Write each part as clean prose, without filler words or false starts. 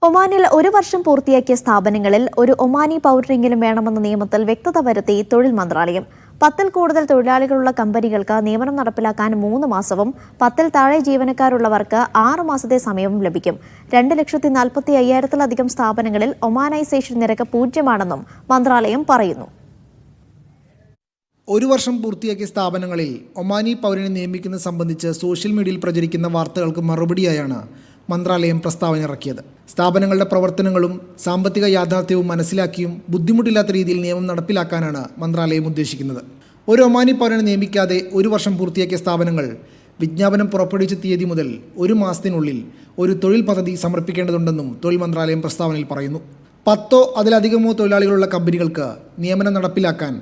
ഒമാനിൽ ഒരു വർഷം പൂർത്തിയാക്കിയ സ്ഥാപനങ്ങളിൽ ഒരു ഒമാനി പൗരരെങ്കിലും വേണമെന്ന നിയമത്തിൽ വ്യക്തത വരുത്തി തൊഴിൽ മന്ത്രാലയം. 10-ൽ കൂടുതൽ തൊഴിലാളികളുള്ള കമ്പനികൾക്ക് നിയമനം നടപ്പിലാക്കാൻ 3 മാസവും 10-ൽ താഴെ ജീവനക്കാരുള്ളവർക്ക് 6 മാസത്തെ സമയവും ലഭിക്കും. 2,45,000-ലധികം സ്ഥാപനങ്ങളിൽ ഒമാനൈസേഷൻ നിരക്ക് 0-ആണെന്നും മന്ത്രാലയം പറയുന്നു. ഒരു വർഷം പൂർത്തിയാക്കിയ സ്ഥാപനങ്ങളിൽ ഒമാനി പൗരനെ നിയമിക്കുന്നത് സംബന്ധിച്ച് സോഷ്യൽ മീഡിയയിൽ പ്രചരിക്കുന്ന വാർത്തകൾക്ക് മറുപടിയായാണ് മന്ത്രാലയം പ്രസ്താവന ഇറക്കിയത്. സ്ഥാപനങ്ങളുടെ പ്രവർത്തനങ്ങളും സാമ്പത്തിക യാഥാർത്ഥ്യവും മനസ്സിലാക്കിയും ബുദ്ധിമുട്ടില്ലാത്ത രീതിയിൽ നിയമം നടപ്പിലാക്കാനാണ് മന്ത്രാലയം ഉദ്ദേശിക്കുന്നത്. ഒരു ഒമാനി പൗരനെ നിയമിക്കാതെ ഒരു വർഷം പൂർത്തിയാക്കിയ സ്ഥാപനങ്ങൾ വിജ്ഞാപനം പുറപ്പെടുവിച്ച തീയതി മുതൽ 1 മാസത്തിനുള്ളിൽ ഒരു തൊഴിൽ പദ്ധതി സമർപ്പിക്കേണ്ടതുണ്ടെന്നും തൊഴിൽ മന്ത്രാലയം പ്രസ്താവനയിൽ പറയുന്നു. 10-ഓ അതിലധികമോ തൊഴിലാളികളുള്ള കമ്പനികൾക്ക് നിയമനം നടപ്പിലാക്കാൻ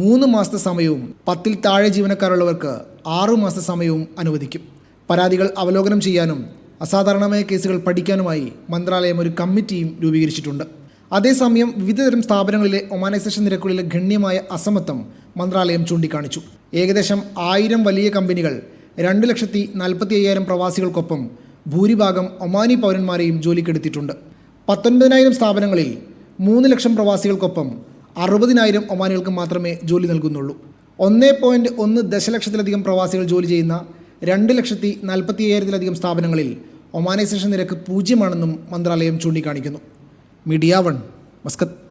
3 മാസത്തെ സമയവും 10-ൽ താഴെ ജീവനക്കാരുള്ളവർക്ക് 6 മാസത്തെ സമയവും അനുവദിക്കും. പരാതികൾ അവലോകനം ചെയ്യാനും അസാധാരണമായ കേസുകൾ പഠിക്കാനുമായി മന്ത്രാലയം ഒരു കമ്മിറ്റിയും രൂപീകരിച്ചിട്ടുണ്ട്. അതേസമയം വിവിധതരം സ്ഥാപനങ്ങളിലെ ഒമാനൈസേഷൻ നിരക്കുകളിലെ ഗണ്യമായ അസമത്വം മന്ത്രാലയം ചൂണ്ടിക്കാണിച്ചു. ഏകദേശം 1000 വലിയ കമ്പനികൾ 2,45,000 പ്രവാസികൾക്കൊപ്പം ഭൂരിഭാഗം ഒമാനി പൗരന്മാരെയും ജോലിക്കെടുത്തിട്ടുണ്ട്. 19,000 സ്ഥാപനങ്ങളിൽ 3 ലക്ഷം പ്രവാസികൾക്കൊപ്പം 60,000 ഒമാനികൾക്ക് മാത്രമേ ജോലി നൽകുന്നുള്ളൂ. 1.1 ദശലക്ഷത്തിലധികം പ്രവാസികൾ ജോലി ചെയ്യുന്ന 2,45,000-ലധികം സ്ഥാപനങ്ങളിൽ ഒമാനൈസേഷൻ നിരക്ക് 0-ആണെന്നും മന്ത്രാലയം ചൂണ്ടിക്കാണിക്കുന്നു. Media 1, Muscat.